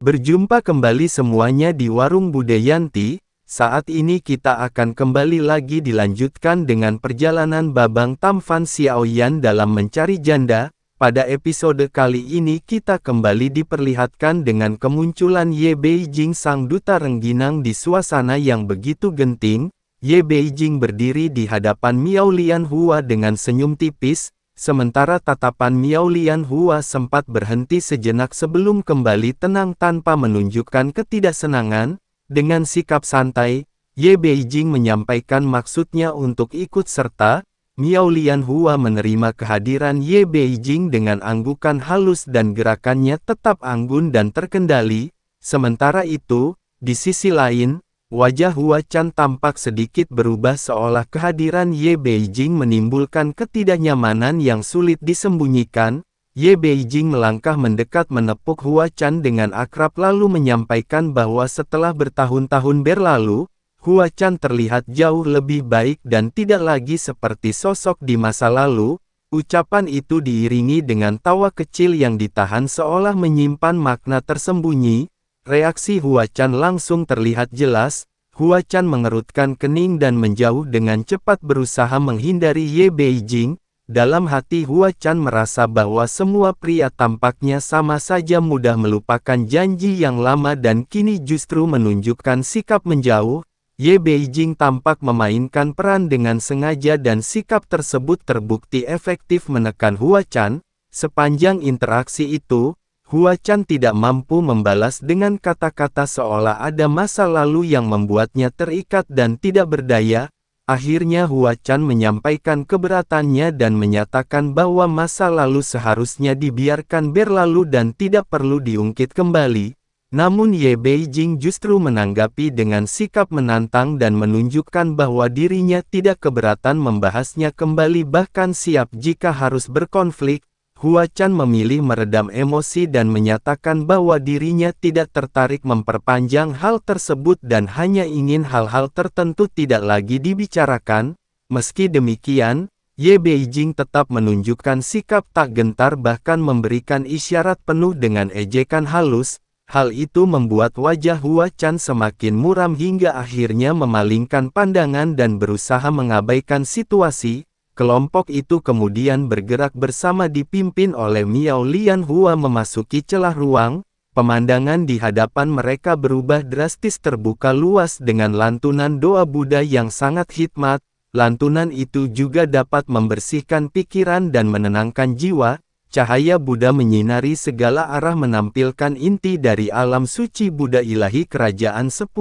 Berjumpa kembali semuanya di Warung Budayanti. Saat ini kita akan kembali lagi dilanjutkan dengan perjalanan Babang Tamfan Xiaoyan dalam mencari janda. Pada episode kali ini kita kembali diperlihatkan dengan kemunculan Ye Beijing sang duta rengginang di suasana yang begitu genting. Ye Beijing berdiri di hadapan Miao Lianhua dengan senyum tipis. Sementara tatapan Miao Lianhua sempat berhenti sejenak sebelum kembali tenang tanpa menunjukkan ketidaksenangan. Dengan sikap santai, Ye Beijing menyampaikan maksudnya untuk ikut serta. Miao Lianhua menerima kehadiran Ye Beijing dengan anggukan halus dan gerakannya tetap anggun dan terkendali. Sementara itu, di sisi lain, wajah Hua Chan tampak sedikit berubah seolah kehadiran Ye Beijing menimbulkan ketidaknyamanan yang sulit disembunyikan. Ye Beijing melangkah mendekat menepuk Hua Chan dengan akrab lalu menyampaikan bahwa setelah bertahun-tahun berlalu, Hua Chan terlihat jauh lebih baik dan tidak lagi seperti sosok di masa lalu. Ucapan itu diiringi dengan tawa kecil yang ditahan seolah menyimpan makna tersembunyi. Reaksi Hua Chan langsung terlihat jelas. Hua Chan mengerutkan kening dan menjauh dengan cepat berusaha menghindari Ye Beijing. Dalam hati Hua Chan merasa bahwa semua pria tampaknya sama saja mudah melupakan janji yang lama dan kini justru menunjukkan sikap menjauh. Ye Beijing tampak memainkan peran dengan sengaja dan sikap tersebut terbukti efektif menekan Hua Chan. Sepanjang interaksi itu, Hua Chan tidak mampu membalas dengan kata-kata seolah ada masa lalu yang membuatnya terikat dan tidak berdaya. Akhirnya Hua Chan menyampaikan keberatannya dan menyatakan bahwa masa lalu seharusnya dibiarkan berlalu dan tidak perlu diungkit kembali. Namun Ye Beijing justru menanggapi dengan sikap menantang dan menunjukkan bahwa dirinya tidak keberatan membahasnya kembali bahkan siap jika harus berkonflik. Hua Chan memilih meredam emosi dan menyatakan bahwa dirinya tidak tertarik memperpanjang hal tersebut dan hanya ingin hal-hal tertentu tidak lagi dibicarakan. Meski demikian, Ye Beijing tetap menunjukkan sikap tak gentar bahkan memberikan isyarat penuh dengan ejekan halus. Hal itu membuat wajah Hua Chan semakin muram hingga akhirnya memalingkan pandangan dan berusaha mengabaikan situasi. Kelompok itu kemudian bergerak bersama dipimpin oleh Miao Lianhua memasuki celah ruang. Pemandangan di hadapan mereka berubah drastis terbuka luas dengan lantunan doa Buddha yang sangat hikmat. Lantunan itu juga dapat membersihkan pikiran dan menenangkan jiwa. Cahaya Buddha menyinari segala arah menampilkan inti dari alam suci Buddha ilahi kerajaan 10.000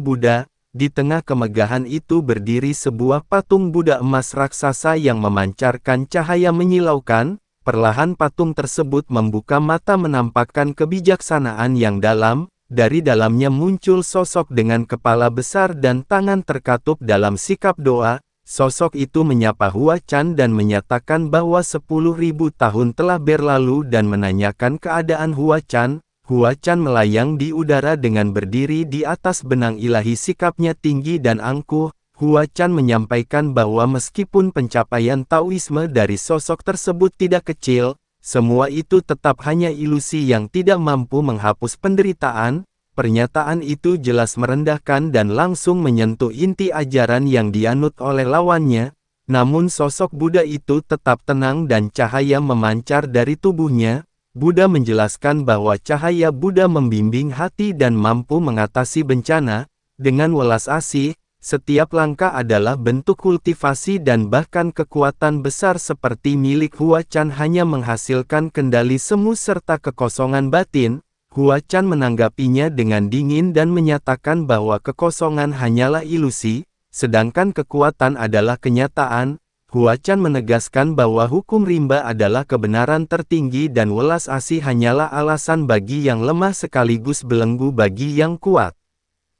Buddha. Di tengah kemegahan itu berdiri sebuah patung Buddha emas raksasa yang memancarkan cahaya menyilaukan. Perlahan patung tersebut membuka mata menampakkan kebijaksanaan yang dalam. Dari dalamnya muncul sosok dengan kepala besar dan tangan terkatup dalam sikap doa. Sosok itu menyapa Hua Chan dan menyatakan bahwa 10.000 tahun telah berlalu dan menanyakan keadaan Hua Chan. Hua Chan melayang di udara dengan berdiri di atas benang ilahi, sikapnya tinggi dan angkuh. Hua Chan menyampaikan bahwa meskipun pencapaian Taoisme dari sosok tersebut tidak kecil, semua itu tetap hanya ilusi yang tidak mampu menghapus penderitaan. Pernyataan itu jelas merendahkan dan langsung menyentuh inti ajaran yang dianut oleh lawannya. Namun sosok Buddha itu tetap tenang dan cahaya memancar dari tubuhnya. Buddha menjelaskan bahwa cahaya Buddha membimbing hati dan mampu mengatasi bencana. Dengan welas asih, setiap langkah adalah bentuk kultivasi dan bahkan kekuatan besar seperti milik Hua Chan hanya menghasilkan kendali semu serta kekosongan batin. Hua Chan menanggapinya dengan dingin dan menyatakan bahwa kekosongan hanyalah ilusi, sedangkan kekuatan adalah kenyataan. Hua Chan menegaskan bahwa hukum rimba adalah kebenaran tertinggi dan welas asih hanyalah alasan bagi yang lemah sekaligus belenggu bagi yang kuat.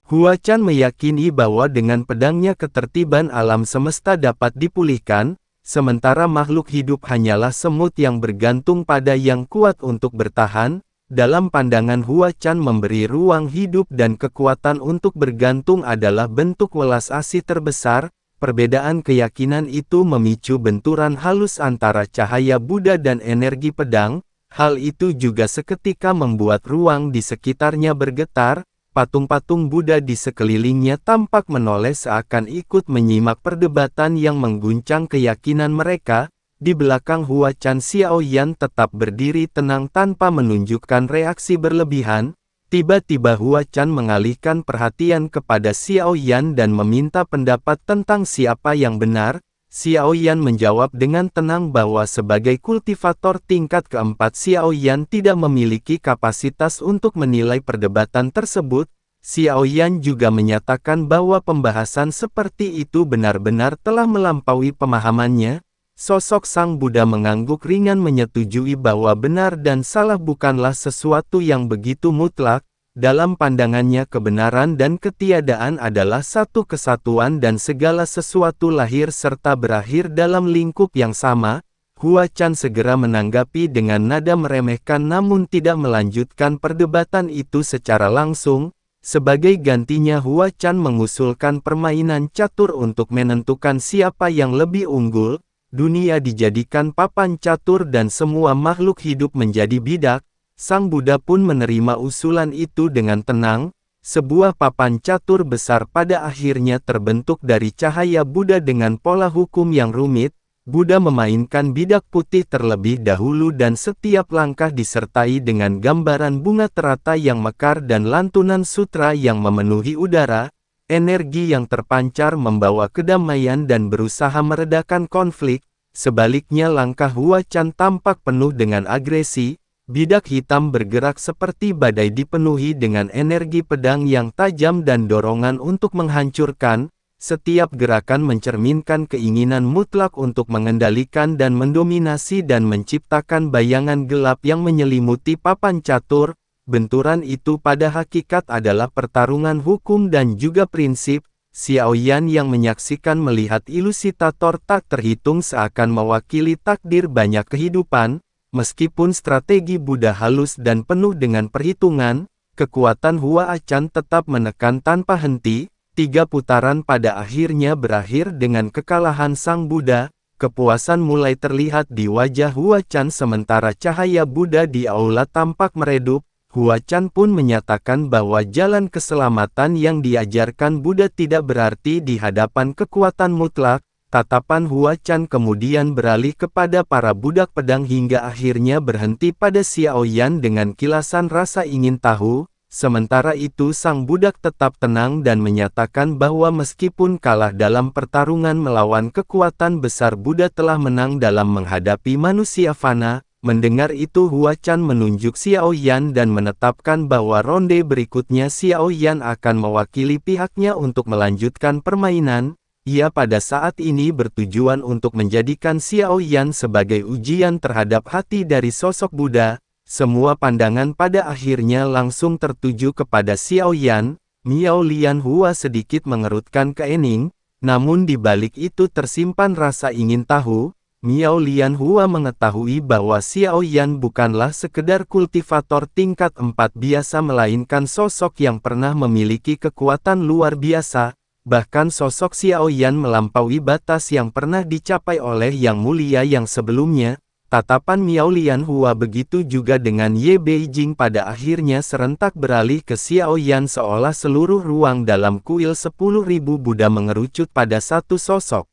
Hua Chan meyakini bahwa dengan pedangnya ketertiban alam semesta dapat dipulihkan, sementara makhluk hidup hanyalah semut yang bergantung pada yang kuat untuk bertahan. Dalam pandangan Hua Chan memberi ruang hidup dan kekuatan untuk bergantung adalah bentuk welas asih terbesar. Perbedaan keyakinan itu memicu benturan halus antara cahaya Buddha dan energi pedang. Hal itu juga seketika membuat ruang di sekitarnya bergetar, patung-patung Buddha di sekelilingnya tampak menoleh seakan ikut menyimak perdebatan yang mengguncang keyakinan mereka. Di belakang Hua Chan, Xiaoyan tetap berdiri tenang tanpa menunjukkan reaksi berlebihan. Tiba-tiba Hua Chan mengalihkan perhatian kepada Xiaoyan dan meminta pendapat tentang siapa yang benar. Xiaoyan menjawab dengan tenang bahwa sebagai kultivator tingkat keempat Xiaoyan tidak memiliki kapasitas untuk menilai perdebatan tersebut. Xiaoyan juga menyatakan bahwa pembahasan seperti itu benar-benar telah melampaui pemahamannya. Sosok Sang Buddha mengangguk ringan menyetujui bahwa benar dan salah bukanlah sesuatu yang begitu mutlak. Dalam pandangannya kebenaran dan ketiadaan adalah satu kesatuan dan segala sesuatu lahir serta berakhir dalam lingkup yang sama. Hua Chan segera menanggapi dengan nada meremehkan namun tidak melanjutkan perdebatan itu secara langsung. Sebagai gantinya Hua Chan mengusulkan permainan catur untuk menentukan siapa yang lebih unggul. Dunia dijadikan papan catur dan semua makhluk hidup menjadi bidak. Sang Buddha pun menerima usulan itu dengan tenang. Sebuah papan catur besar pada akhirnya terbentuk dari cahaya Buddha dengan pola hukum yang rumit. Buddha memainkan bidak putih terlebih dahulu dan setiap langkah disertai dengan gambaran bunga teratai yang mekar dan lantunan sutra yang memenuhi udara. Energi yang terpancar membawa kedamaian dan berusaha meredakan konflik. Sebaliknya langkah Hua Chan tampak penuh dengan agresi. Bidak hitam bergerak seperti badai dipenuhi dengan energi pedang yang tajam dan dorongan untuk menghancurkan. Setiap gerakan mencerminkan keinginan mutlak untuk mengendalikan dan mendominasi dan menciptakan bayangan gelap yang menyelimuti papan catur. Benturan itu pada hakikat adalah pertarungan hukum dan juga prinsip. Xiaoyan yang menyaksikan melihat ilusitator tak terhitung seakan mewakili takdir banyak kehidupan. Meskipun strategi Buddha halus dan penuh dengan perhitungan, kekuatan Hua Chan tetap menekan tanpa henti. 3 putaran pada akhirnya berakhir dengan kekalahan Sang Buddha. Kepuasan mulai terlihat di wajah Hua Chan sementara cahaya Buddha di aula tampak meredup. Hua Chan pun menyatakan bahwa jalan keselamatan yang diajarkan Buddha tidak berarti di hadapan kekuatan mutlak. Tatapan Hua Chan kemudian beralih kepada para budak pedang hingga akhirnya berhenti pada Xiaoyan dengan kilasan rasa ingin tahu. Sementara itu sang budak tetap tenang dan menyatakan bahwa meskipun kalah dalam pertarungan melawan kekuatan besar Buddha telah menang dalam menghadapi manusia fana. Mendengar itu Hua Chan menunjuk Xiaoyan dan menetapkan bahwa ronde berikutnya Xiaoyan akan mewakili pihaknya untuk melanjutkan permainan. Ia pada saat ini bertujuan untuk menjadikan Xiaoyan sebagai ujian terhadap hati dari sosok Buddha. Semua pandangan pada akhirnya langsung tertuju kepada Xiaoyan. Miao Lian Hua sedikit mengerutkan kening, namun di balik itu tersimpan rasa ingin tahu. Miao Lian Hua mengetahui bahwa Xiaoyan bukanlah sekedar kultivator tingkat 4 biasa melainkan sosok yang pernah memiliki kekuatan luar biasa. Bahkan sosok Xiaoyan melampaui batas yang pernah dicapai oleh Yang Mulia yang sebelumnya. Tatapan Miao Lian Hua begitu juga dengan Ye Beijing pada akhirnya serentak beralih ke Xiaoyan seolah seluruh ruang dalam kuil 10.000 Buddha mengerucut pada satu sosok.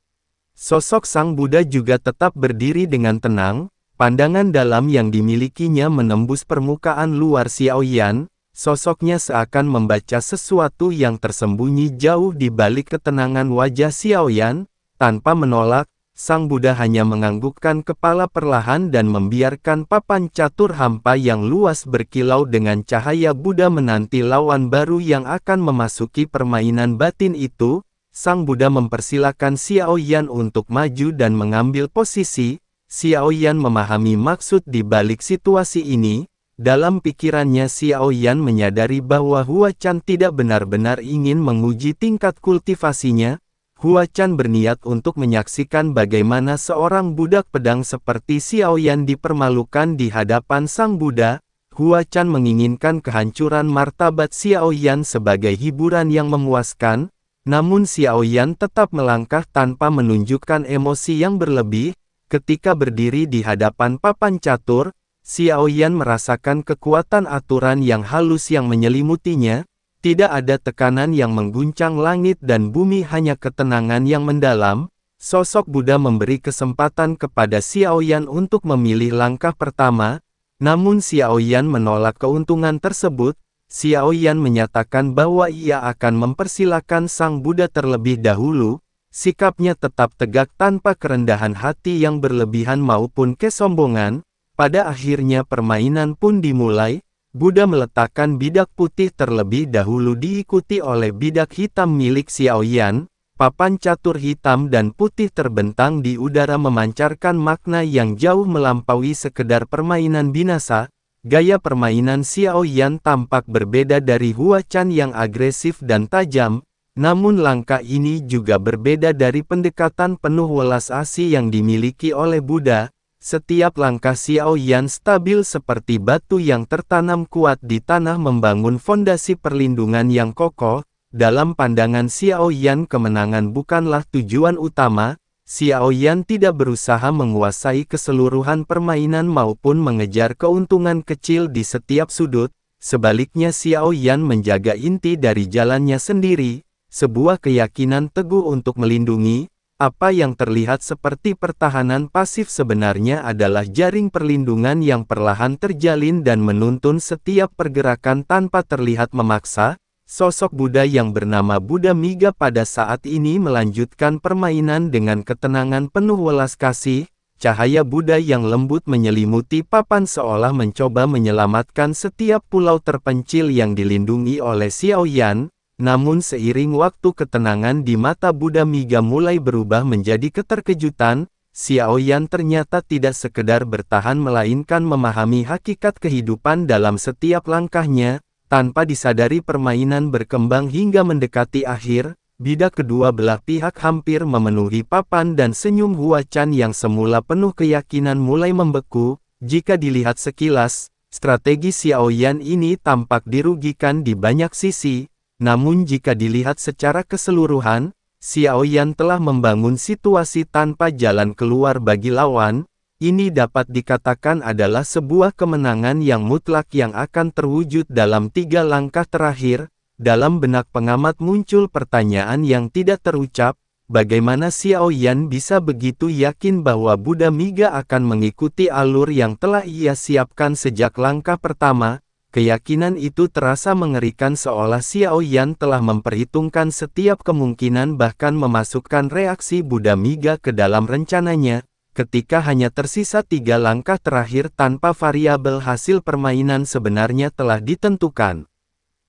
Sosok Sang Buddha juga tetap berdiri dengan tenang, pandangan dalam yang dimilikinya menembus permukaan luar Xiaoyan, sosoknya seakan membaca sesuatu yang tersembunyi jauh di balik ketenangan wajah Xiaoyan. Tanpa menolak, Sang Buddha hanya menganggukkan kepala perlahan dan membiarkan papan catur hampa yang luas berkilau dengan cahaya Buddha menanti lawan baru yang akan memasuki permainan batin itu. Sang Buddha mempersilakan Xiaoyan untuk maju dan mengambil posisi. Xiaoyan memahami maksud di balik situasi ini. Dalam pikirannya Xiaoyan menyadari bahwa Hua Chan tidak benar-benar ingin menguji tingkat kultivasinya. Hua Chan berniat untuk menyaksikan bagaimana seorang budak pedang seperti Xiaoyan dipermalukan di hadapan Sang Buddha. Hua Chan menginginkan kehancuran martabat Xiaoyan sebagai hiburan yang memuaskan. Namun Xiaoyan tetap melangkah tanpa menunjukkan emosi yang berlebih. Ketika berdiri di hadapan papan catur, Xiao Yan merasakan kekuatan aturan yang halus yang menyelimutinya, tidak ada tekanan yang mengguncang langit dan bumi, hanya ketenangan yang mendalam. Sosok Buddha memberi kesempatan kepada Xiao Yan untuk memilih langkah pertama, namun Xiao Yan menolak keuntungan tersebut. Xiao Yan menyatakan bahwa ia akan mempersilakan Sang Buddha terlebih dahulu. Sikapnya tetap tegak tanpa kerendahan hati yang berlebihan maupun kesombongan. Pada akhirnya permainan pun dimulai. Buddha meletakkan bidak putih terlebih dahulu diikuti oleh bidak hitam milik Xiao Yan. Papan catur hitam dan putih terbentang di udara memancarkan makna yang jauh melampaui sekedar permainan binasa. Gaya permainan Xiao Yan tampak berbeda dari Hua Chan yang agresif dan tajam. Namun langkah ini juga berbeda dari pendekatan penuh welas asih yang dimiliki oleh Buddha. Setiap langkah Xiao Yan stabil seperti batu yang tertanam kuat di tanah, membangun fondasi perlindungan yang kokoh. Dalam pandangan Xiao Yan, kemenangan bukanlah tujuan utama. Xiao Yan tidak berusaha menguasai keseluruhan permainan maupun mengejar keuntungan kecil di setiap sudut. Sebaliknya Xiao Yan menjaga inti dari jalannya sendiri, sebuah keyakinan teguh untuk melindungi. Apa yang terlihat seperti pertahanan pasif sebenarnya adalah jaring perlindungan yang perlahan terjalin dan menuntun setiap pergerakan tanpa terlihat memaksa. Sosok Buddha yang bernama Buddha Miga pada saat ini melanjutkan permainan dengan ketenangan penuh welas kasih. Cahaya Buddha yang lembut menyelimuti papan seolah mencoba menyelamatkan setiap pulau terpencil yang dilindungi oleh Xiao Yan. Namun seiring waktu, ketenangan di mata Buddha Miga mulai berubah menjadi keterkejutan. Xiao Yan ternyata tidak sekedar bertahan melainkan memahami hakikat kehidupan dalam setiap langkahnya. Tanpa disadari permainan berkembang hingga mendekati akhir. Bidak kedua belah pihak hampir memenuhi papan dan senyum Hua Chan yang semula penuh keyakinan mulai membeku. Jika dilihat sekilas, strategi Xiao Yan ini tampak dirugikan di banyak sisi. Namun jika dilihat secara keseluruhan, Xiao Yan telah membangun situasi tanpa jalan keluar bagi lawan. Ini dapat dikatakan adalah sebuah kemenangan yang mutlak yang akan terwujud dalam 3 langkah terakhir. Dalam benak pengamat muncul pertanyaan yang tidak terucap, bagaimana Xiao Yan bisa begitu yakin bahwa Buddha Miga akan mengikuti alur yang telah ia siapkan sejak langkah pertama? Keyakinan itu terasa mengerikan, seolah Xiao Yan telah memperhitungkan setiap kemungkinan, bahkan memasukkan reaksi Buddha Miga ke dalam rencananya. Ketika hanya tersisa 3 langkah terakhir tanpa variabel, hasil permainan sebenarnya telah ditentukan.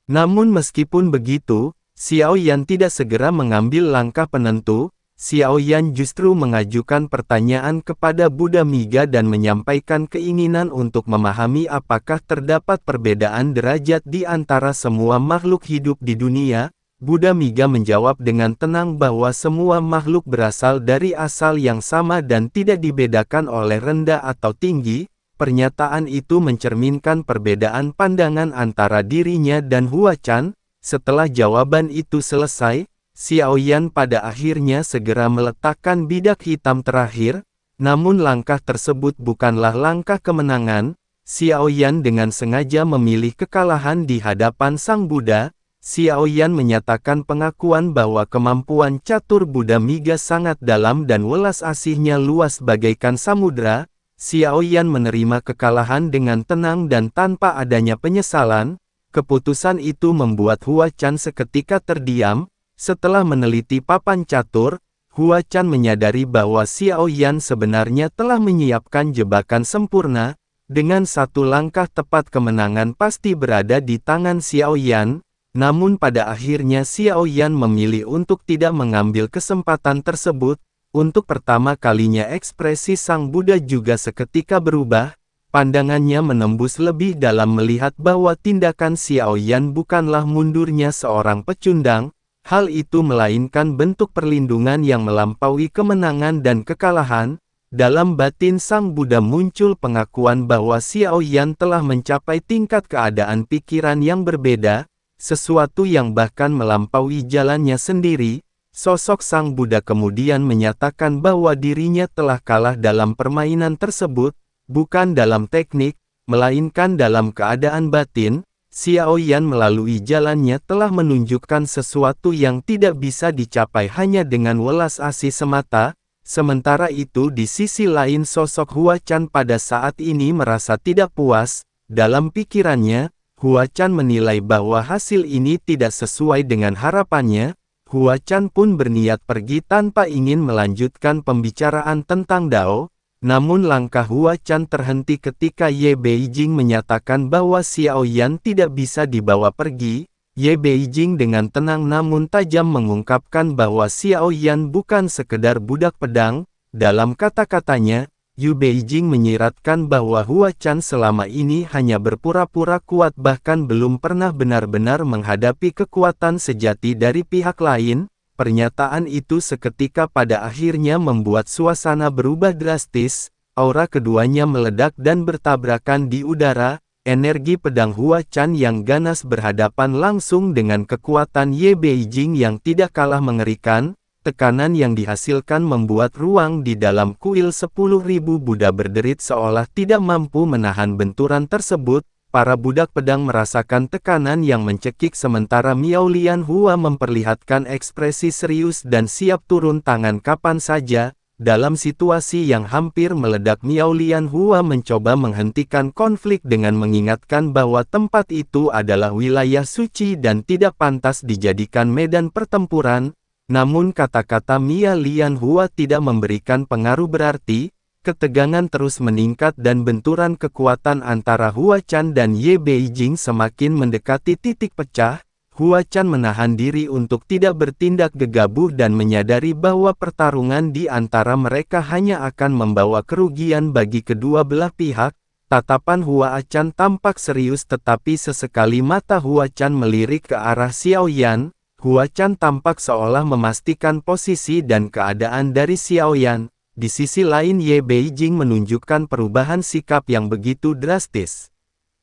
Namun meskipun begitu, Xiao Yan tidak segera mengambil langkah penentu. Xiao Yan justru mengajukan pertanyaan kepada Buddha Miga dan menyampaikan keinginan untuk memahami apakah terdapat perbedaan derajat di antara semua makhluk hidup di dunia. Buddha Miga menjawab dengan tenang bahwa semua makhluk berasal dari asal yang sama dan tidak dibedakan oleh rendah atau tinggi. Pernyataan itu mencerminkan perbedaan pandangan antara dirinya dan Hua Chan. Setelah jawaban itu selesai, Xiao Yan pada akhirnya segera meletakkan bidak hitam terakhir. Namun langkah tersebut bukanlah langkah kemenangan. Xiao Yan dengan sengaja memilih kekalahan di hadapan Sang Buddha. Xiao Yan menyatakan pengakuan bahwa kemampuan catur Buddha Miga sangat dalam dan welas asihnya luas bagaikan samudra. Xiao Yan menerima kekalahan dengan tenang dan tanpa adanya penyesalan. Keputusan itu membuat Hua Chan seketika terdiam. Setelah meneliti papan catur, Hua Chan menyadari bahwa Xiao Yan sebenarnya telah menyiapkan jebakan sempurna. Dengan satu langkah tepat kemenangan pasti berada di tangan Xiao Yan. Namun pada akhirnya Xiao Yan memilih untuk tidak mengambil kesempatan tersebut. Untuk pertama kalinya ekspresi Sang Buddha juga seketika berubah. Pandangannya menembus lebih dalam melihat bahwa tindakan Xiao Yan bukanlah mundurnya seorang pecundang. Hal itu melainkan bentuk perlindungan yang melampaui kemenangan dan kekalahan. Dalam batin Sang Buddha muncul pengakuan bahwa Xiao Yan telah mencapai tingkat keadaan pikiran yang berbeda, sesuatu yang bahkan melampaui jalannya sendiri. Sosok Sang Buddha kemudian menyatakan bahwa dirinya telah kalah dalam permainan tersebut, bukan dalam teknik, melainkan dalam keadaan batin. Xiao Yan melalui jalannya telah menunjukkan sesuatu yang tidak bisa dicapai hanya dengan welas asih semata. Sementara itu di sisi lain sosok Hua Chan pada saat ini merasa tidak puas. Dalam pikirannya, Hua Chan menilai bahwa hasil ini tidak sesuai dengan harapannya. Hua Chan pun berniat pergi tanpa ingin melanjutkan pembicaraan tentang Dao. Namun langkah Hua Chan terhenti ketika Ye Beijing menyatakan bahwa Xiao Yan tidak bisa dibawa pergi. Ye Beijing dengan tenang namun tajam mengungkapkan bahwa Xiao Yan bukan sekedar budak pedang. Dalam kata-katanya, Ye Beijing menyiratkan bahwa Hua Chan selama ini hanya berpura-pura kuat bahkan belum pernah benar-benar menghadapi kekuatan sejati dari pihak lain. Pernyataan itu seketika pada akhirnya membuat suasana berubah drastis, aura keduanya meledak dan bertabrakan di udara, energi pedang Hua Chan yang ganas berhadapan langsung dengan kekuatan Ye Beijing yang tidak kalah mengerikan, tekanan yang dihasilkan membuat ruang di dalam kuil 10.000 Buddha berderit seolah tidak mampu menahan benturan tersebut. Para budak pedang merasakan tekanan yang mencekik sementara Miao Lian Hua memperlihatkan ekspresi serius dan siap turun tangan kapan saja. Dalam situasi yang hampir meledak Miao Lian Hua mencoba menghentikan konflik dengan mengingatkan bahwa tempat itu adalah wilayah suci dan tidak pantas dijadikan medan pertempuran. Namun kata-kata Miao Lian Hua tidak memberikan pengaruh berarti. Ketegangan terus meningkat dan benturan kekuatan antara Hua Chan dan Ye Beijing semakin mendekati titik pecah. Hua Chan menahan diri untuk tidak bertindak gegabah dan menyadari bahwa pertarungan di antara mereka hanya akan membawa kerugian bagi kedua belah pihak. Tatapan Hua Chan tampak serius tetapi sesekali mata Hua Chan melirik ke arah Xiao Yan. Hua Chan tampak seolah memastikan posisi dan keadaan dari Xiao Yan. Di sisi lain Ye Beijing menunjukkan perubahan sikap yang begitu drastis.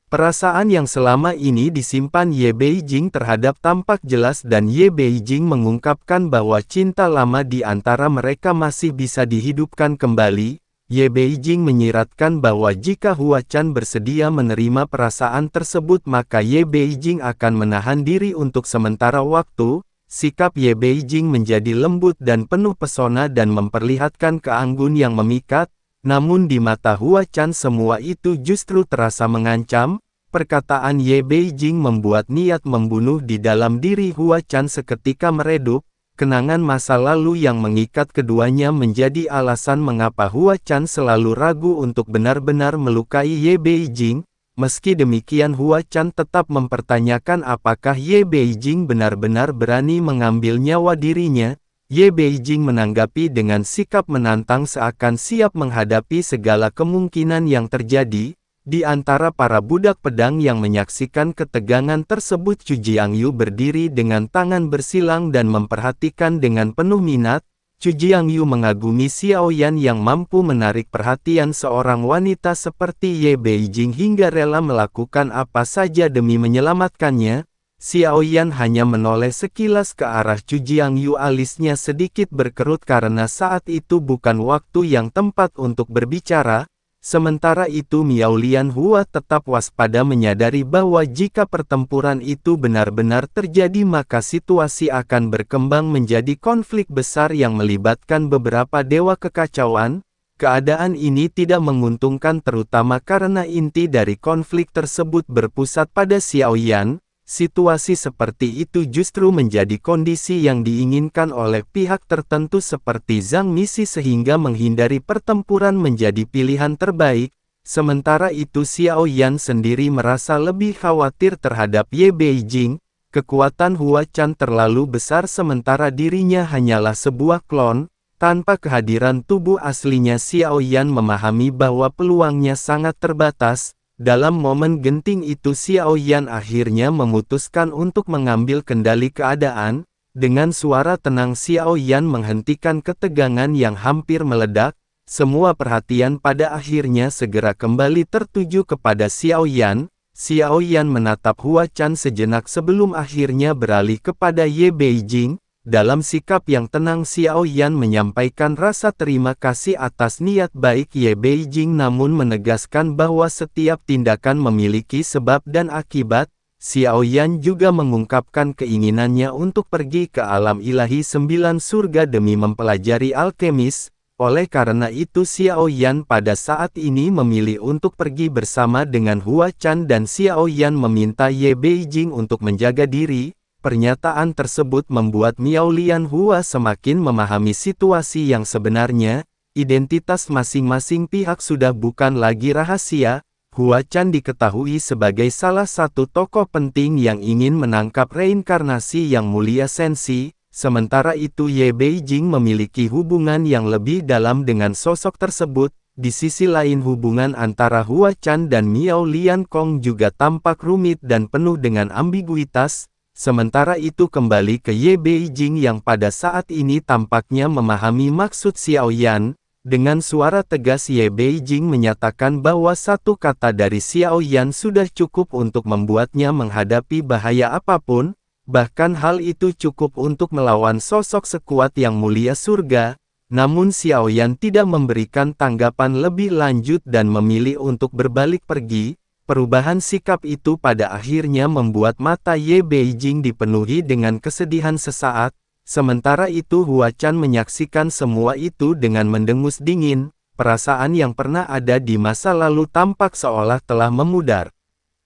Perasaan yang selama ini disimpan Ye Beijing terhadap tampak jelas dan Ye Beijing mengungkapkan bahwa cinta lama di antara mereka masih bisa dihidupkan kembali. Ye Beijing menyiratkan bahwa jika Hua Chan bersedia menerima perasaan tersebut maka Ye Beijing akan menahan diri untuk sementara waktu. Sikap Ye Beijing menjadi lembut dan penuh pesona dan memperlihatkan keanggun yang memikat, namun di mata Hua Chan semua itu justru terasa mengancam. Perkataan Ye Beijing membuat niat membunuh di dalam diri Hua Chan seketika meredup. Kenangan masa lalu yang mengikat keduanya menjadi alasan mengapa Hua Chan selalu ragu untuk benar-benar melukai Ye Beijing. Meski demikian Hua Chan tetap mempertanyakan apakah Ye Beijing benar-benar berani mengambil nyawa dirinya. Ye Beijing menanggapi dengan sikap menantang seakan siap menghadapi segala kemungkinan yang terjadi. Di antara para budak pedang yang menyaksikan ketegangan tersebut Chu Jiangyu berdiri dengan tangan bersilang dan memperhatikan dengan penuh minat. Chu Jiangyu mengagumi Xiao Yan yang mampu menarik perhatian seorang wanita seperti Ye Beijing hingga rela melakukan apa saja demi menyelamatkannya. Xiao Yan hanya menoleh sekilas ke arah Chu Jiangyu, alisnya sedikit berkerut karena saat itu bukan waktu yang tepat untuk berbicara. Sementara itu Miao Lian Hua tetap waspada menyadari bahwa jika pertempuran itu benar-benar terjadi maka situasi akan berkembang menjadi konflik besar yang melibatkan beberapa dewa kekacauan. Keadaan ini tidak menguntungkan terutama karena inti dari konflik tersebut berpusat pada Xiao Yan. Situasi seperti itu justru menjadi kondisi yang diinginkan oleh pihak tertentu seperti Zhang Misi sehingga menghindari pertempuran menjadi pilihan terbaik. Sementara itu Xiao Yan sendiri merasa lebih khawatir terhadap Ye Beijing. Kekuatan Hua Chan terlalu besar sementara dirinya hanyalah sebuah klon. Tanpa kehadiran tubuh aslinya Xiao Yan memahami bahwa peluangnya sangat terbatas. Dalam momen genting itu Xiao Yan akhirnya memutuskan untuk mengambil kendali keadaan. Dengan suara tenang Xiao Yan menghentikan ketegangan yang hampir meledak. Semua perhatian pada akhirnya segera kembali tertuju kepada Xiao Yan. Xiao Yan menatap Hua Chan sejenak sebelum akhirnya beralih kepada Ye Beijing. Dalam sikap yang tenang Xiao Yan menyampaikan rasa terima kasih atas niat baik Ye Beijing namun menegaskan bahwa setiap tindakan memiliki sebab dan akibat. Xiao Yan juga mengungkapkan keinginannya untuk pergi ke alam ilahi 9 surga demi mempelajari alkemis. Oleh karena itu Xiao Yan pada saat ini memilih untuk pergi bersama dengan Hua Chan dan Xiao Yan meminta Ye Beijing untuk menjaga diri. Pernyataan tersebut membuat Miao Lian Hua semakin memahami situasi yang sebenarnya. Identitas masing-masing pihak sudah bukan lagi rahasia. Hua Chan diketahui sebagai salah satu tokoh penting yang ingin menangkap reinkarnasi yang mulia Sensi. Sementara itu Ye Beijing memiliki hubungan yang lebih dalam dengan sosok tersebut. Di sisi lain hubungan antara Hua Chan dan Miao Lian Kong juga tampak rumit dan penuh dengan ambiguitas. Sementara itu kembali ke Ye Beijing yang pada saat ini tampaknya memahami maksud Xiao Yan. Dengan suara tegas Ye Beijing menyatakan bahwa satu kata dari Xiao Yan sudah cukup untuk membuatnya menghadapi bahaya apapun. Bahkan hal itu cukup untuk melawan sosok sekuat yang mulia surga. Namun Xiao Yan tidak memberikan tanggapan lebih lanjut dan memilih untuk berbalik pergi. Perubahan sikap itu pada akhirnya membuat mata Ye Beijing dipenuhi dengan kesedihan sesaat. Sementara itu Hua Chan menyaksikan semua itu dengan mendengus dingin. Perasaan yang pernah ada di masa lalu tampak seolah telah memudar.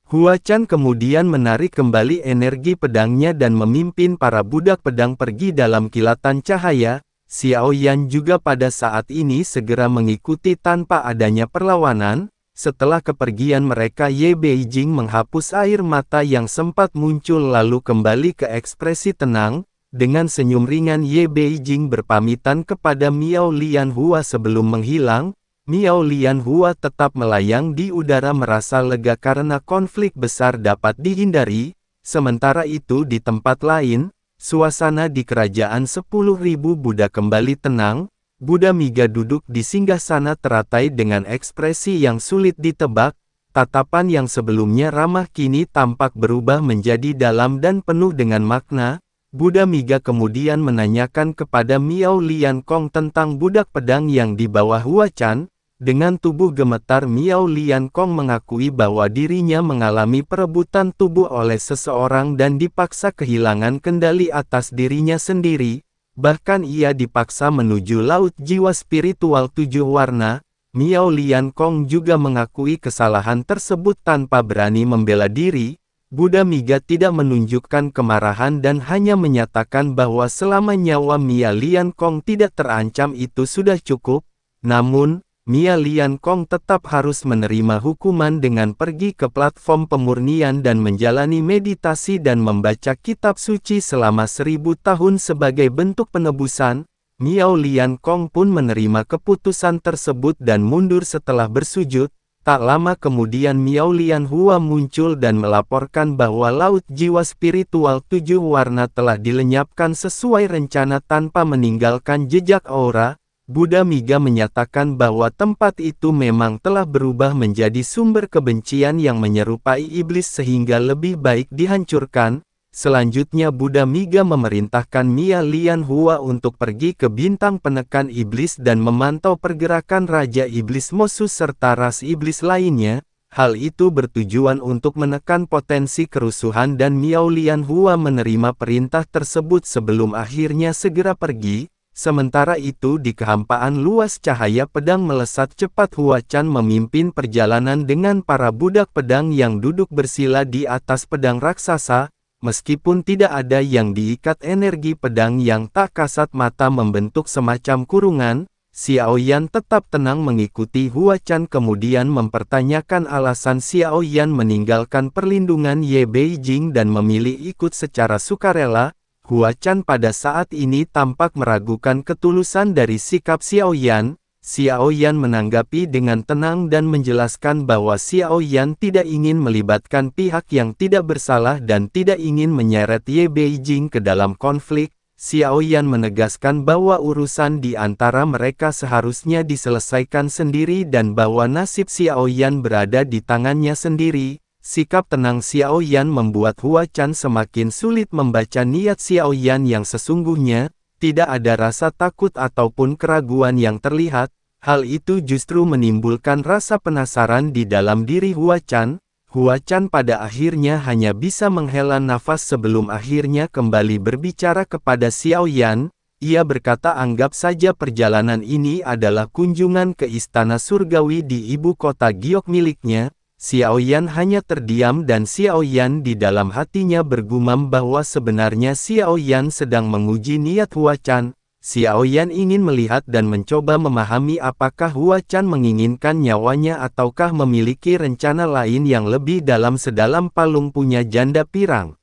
Hua Chan kemudian menarik kembali energi pedangnya dan memimpin para budak pedang pergi dalam kilatan cahaya. Xiao Yan juga pada saat ini segera mengikuti tanpa adanya perlawanan. Setelah kepergian mereka Ye Beijing menghapus air mata yang sempat muncul lalu kembali ke ekspresi tenang. Dengan senyum ringan Ye Beijing berpamitan kepada Miao Lian Hua sebelum menghilang. Miao Lian Hua tetap melayang di udara merasa lega karena konflik besar dapat dihindari. Sementara itu di tempat lain, suasana di kerajaan 10.000 Buddha kembali tenang. Buddha Miga duduk di singgasana teratai dengan ekspresi yang sulit ditebak. Tatapan yang sebelumnya ramah kini tampak berubah menjadi dalam dan penuh dengan makna. Buddha Miga kemudian menanyakan kepada Miao Lian Kong tentang budak pedang yang di bawah Hua Chan. Dengan tubuh gemetar Miao Lian Kong mengakui bahwa dirinya mengalami perebutan tubuh oleh seseorang dan dipaksa kehilangan kendali atas dirinya sendiri. Bahkan ia dipaksa menuju laut jiwa spiritual 7 warna. Miao Lian Kong juga mengakui kesalahan tersebut tanpa berani membela diri. Buddha Miga tidak menunjukkan kemarahan dan hanya menyatakan bahwa selama nyawa Miao Lian Kong tidak terancam itu sudah cukup. Namun, Miao Lian Kong tetap harus menerima hukuman dengan pergi ke platform pemurnian dan menjalani meditasi dan membaca kitab suci selama 1000 tahun sebagai bentuk penebusan. Miao Lian Kong pun menerima keputusan tersebut dan mundur setelah bersujud. Tak lama kemudian Miao Lian Hua muncul dan melaporkan bahwa laut jiwa spiritual 7 warna telah dilenyapkan sesuai rencana tanpa meninggalkan jejak aura. Buddha Miga menyatakan bahwa tempat itu memang telah berubah menjadi sumber kebencian yang menyerupai iblis sehingga lebih baik dihancurkan. Selanjutnya Buddha Miga memerintahkan Miao Lian Hua untuk pergi ke bintang penekan iblis dan memantau pergerakan Raja Iblis Mosus serta ras iblis lainnya. Hal itu bertujuan untuk menekan potensi kerusuhan dan Miao Lian Hua menerima perintah tersebut sebelum akhirnya segera pergi. Sementara itu di kehampaan luas cahaya pedang melesat cepat Hua Chan memimpin perjalanan dengan para budak pedang yang duduk bersila di atas pedang raksasa. Meskipun tidak ada yang diikat energi pedang yang tak kasat mata membentuk semacam kurungan, Xiao Yan tetap tenang mengikuti Hua Chan kemudian mempertanyakan alasan Xiao Yan meninggalkan perlindungan Ye Beijing dan memilih ikut secara sukarela. Hua Chan pada saat ini tampak meragukan ketulusan dari sikap Xiao Yan. Xiao Yan menanggapi dengan tenang dan menjelaskan bahwa Xiao Yan tidak ingin melibatkan pihak yang tidak bersalah dan tidak ingin menyeret Ye Beijing ke dalam konflik. Xiao Yan menegaskan bahwa urusan di antara mereka seharusnya diselesaikan sendiri dan bahwa nasib Xiao Yan berada di tangannya sendiri. Sikap tenang Xiao Yan membuat Hua Chan semakin sulit membaca niat Xiao Yan yang sesungguhnya. Tidak ada rasa takut ataupun keraguan yang terlihat. Hal itu justru menimbulkan rasa penasaran di dalam diri Hua Chan. Hua Chan pada akhirnya hanya bisa menghela nafas sebelum akhirnya kembali berbicara kepada Xiao Yan. Ia berkata, anggap saja perjalanan ini adalah kunjungan ke istana surgawi di ibu kota giok miliknya. Xiao Yan hanya terdiam dan Xiao Yan di dalam hatinya bergumam bahwa sebenarnya Xiao Yan sedang menguji niat Hua Chan. Xiao Yan ingin melihat dan mencoba memahami apakah Hua Chan menginginkan nyawanya ataukah memiliki rencana lain yang lebih dalam sedalam palung punya janda pirang.